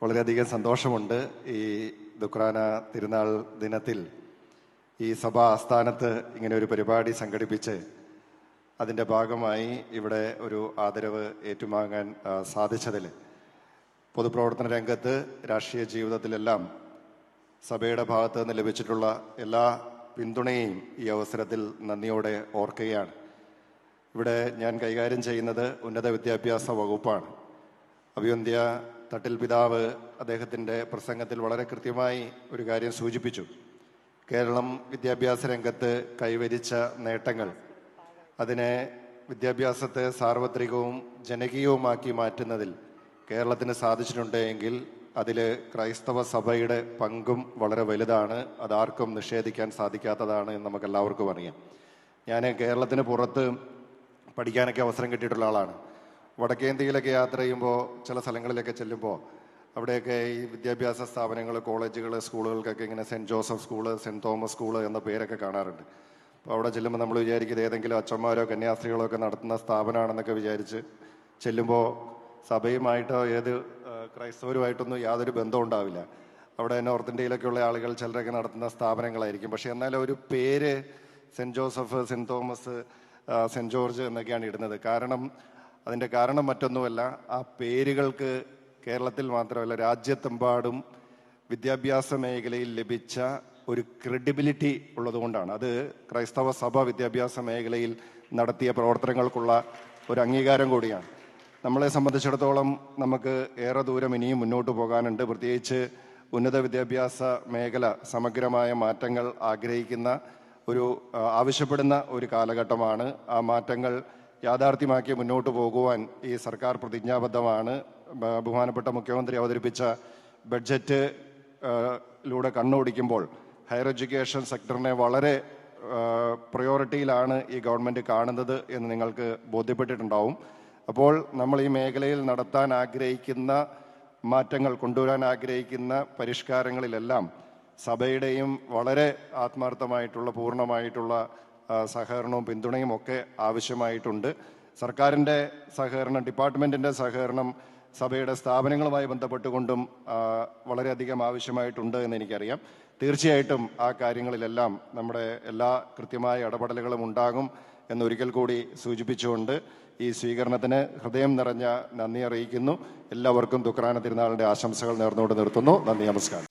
വളരെയധികം സന്തോഷമുണ്ട്. ഈ ദുക്രാന തിരുനാൾ ദിനത്തിൽ ഈ സഭാ ആസ്ഥാനത്ത് ഇങ്ങനെ ഒരു പരിപാടി സംഘടിപ്പിച്ച് അതിൻ്റെ ഭാഗമായി ഇവിടെ ഒരു ആദരവ് ഏറ്റുവാങ്ങാൻ സാധിച്ചതിൽ പൊതുപ്രവർത്തന രംഗത്ത് രാഷ്ട്രീയ ജീവിതത്തിലെല്ലാം സഭയുടെ ഭാഗത്ത് നിന്ന് ലഭിച്ചിട്ടുള്ള എല്ലാ പിന്തുണയും ഈ അവസരത്തിൽ നന്ദിയോടെ ഓർക്കുകയാണ്. ഇവിടെ ഞാൻ കൈകാര്യം ചെയ്യുന്നത് ഉന്നത വിദ്യാഭ്യാസ വകുപ്പാണ്. അഭിവന്ദ്യ തട്ടിൽ പിതാവ് അദ്ദേഹത്തിൻ്റെ പ്രസംഗത്തിൽ വളരെ കൃത്യമായി ഒരു കാര്യം സൂചിപ്പിച്ചു. കേരളം വിദ്യാഭ്യാസ രംഗത്ത് കൈവരിച്ച നേട്ടങ്ങൾ, അതിനെ വിദ്യാഭ്യാസത്തെ സാർവത്രികവും ജനകീയവുമാക്കി മാറ്റുന്നതിൽ കേരളത്തിന് സാധിച്ചിട്ടുണ്ട് എങ്കിൽ അതിൽ ക്രൈസ്തവ സഭയുടെ പങ്കും വളരെ വലുതാണ്. അതാർക്കും നിഷേധിക്കാൻ സാധിക്കാത്തതാണ് എന്ന് നമുക്കെല്ലാവർക്കും അറിയാം. ഞാൻ കേരളത്തിന് പുറത്ത് പഠിക്കാനൊക്കെ അവസരം കിട്ടിയിട്ടുള്ള ആളാണ്. വടക്കേന്ത്യയിലൊക്കെ യാത്ര ചെയ്യുമ്പോൾ ചില സ്ഥലങ്ങളിലൊക്കെ ചെല്ലുമ്പോൾ അവിടെയൊക്കെ ഈ വിദ്യാഭ്യാസ സ്ഥാപനങ്ങൾ, കോളേജുകൾ, സ്കൂളുകൾക്കൊക്കെ ഇങ്ങനെ Saint Joseph school, Saint Thomas school എന്ന പേരൊക്കെ കാണാറുണ്ട്. അപ്പോൾ അവിടെ ചെല്ലുമ്പോൾ നമ്മൾ വിചാരിക്കുന്നത് ഏതെങ്കിലും അച്ഛന്മാരോ കന്യാസ്ത്രീകളോ ഒക്കെ നടത്തുന്ന സ്ഥാപനമാണെന്നൊക്കെ വിചാരിച്ച് ചെല്ലുമ്പോൾ സഭയുമായിട്ടോ ക്രൈസ്തവരുമായിട്ടൊന്നും യാതൊരു ബന്ധവും ഉണ്ടാവില്ല. അവിടെ നോർത്ത് ഇന്ത്യയിലൊക്കെയുള്ള ആളുകൾ ചിലരൊക്കെ നടത്തുന്ന സ്ഥാപനങ്ങളായിരിക്കും. പക്ഷെ എന്നാലും ഒരു പേര് Saint Joseph, Saint Thomas, Saint George എന്നൊക്കെയാണ് ഇടുന്നത്. അതിൻ്റെ കാരണം മറ്റൊന്നുമല്ല, ആ പേരുകൾക്ക് കേരളത്തിൽ മാത്രമല്ല രാജ്യത്തെമ്പാടും വിദ്യാഭ്യാസ മേഖലയിൽ ലഭിച്ച ഒരു ക്രെഡിബിലിറ്റി ഉള്ളതുകൊണ്ടാണ്. അത് ക്രൈസ്തവ സഭ വിദ്യാഭ്യാസ മേഖലയിൽ നടത്തിയ പ്രവർത്തനങ്ങൾക്കുള്ള ഒരു അംഗീകാരം കൂടിയാണ്. നമ്മളെ സംബന്ധിച്ചിടത്തോളം നമുക്ക് ഏറെ ദൂരം ഇനിയും മുന്നോട്ട് പോകാനുണ്ട്. പ്രത്യേകിച്ച് ഉന്നത വിദ്യാഭ്യാസ മേഖല സമഗ്രമായ മാറ്റങ്ങൾ ആവശ്യപ്പെടുന്ന ഒരു കാലഘട്ടമാണ്. ആ മാറ്റങ്ങൾ യാഥാർത്ഥ്യമാക്കി മുന്നോട്ട് പോകുവാൻ ഈ സർക്കാർ പ്രതിജ്ഞാബദ്ധമാണ്. ബഹുമാനപ്പെട്ട മുഖ്യമന്ത്രി അവതരിപ്പിച്ച ബഡ്ജറ്റിലൂടെ കണ്ണോടിക്കുമ്പോൾ ഹയർ എഡ്യൂക്കേഷൻ സെക്ടറിനെ വളരെ പ്രയോറിറ്റിയിലാണ് ഈ ഗവൺമെൻറ് കാണുന്നത് എന്ന് നിങ്ങൾക്ക് ബോധ്യപ്പെട്ടിട്ടുണ്ടാവും. അപ്പോൾ നമ്മൾ ഈ മേഖലയിൽ നടത്താൻ ആഗ്രഹിക്കുന്ന മാറ്റങ്ങൾ, കൊണ്ടുവരാൻ ആഗ്രഹിക്കുന്ന പരിഷ്കാരങ്ങളിലെല്ലാം സഭയുടെയും വളരെ ആത്മാർത്ഥമായിട്ടുള്ള പൂർണ്ണമായിട്ടുള്ള സഹകരണവും പിന്തുണയും ഒക്കെ ആവശ്യമായിട്ടുണ്ട്. സർക്കാരിൻ്റെ സഹകരണം, ഡിപ്പാർട്ട്മെൻറ്റിൻ്റെ സഹകരണം സഭയുടെ സ്ഥാപനങ്ങളുമായി ബന്ധപ്പെട്ടുകൊണ്ടും വളരെയധികം ആവശ്യമായിട്ടുണ്ട് എന്ന് എനിക്കറിയാം. തീർച്ചയായിട്ടും ആ കാര്യങ്ങളിലെല്ലാം നമ്മുടെ എല്ലാ കൃത്യമായ ഇടപെടലുകളും ഉണ്ടാകും എന്നൊരിക്കൽ കൂടി സൂചിപ്പിച്ചുകൊണ്ട് ഈ സ്വീകരണത്തിന് ഹൃദയം നിറഞ്ഞ നന്ദി അറിയിക്കുന്നു. എല്ലാവർക്കും ദുക്രാന തിരുനാളിൻ്റെ ആശംസകൾ നേർന്നുകൊണ്ട് നിർത്തുന്നു. നന്ദി, നമസ്കാരം.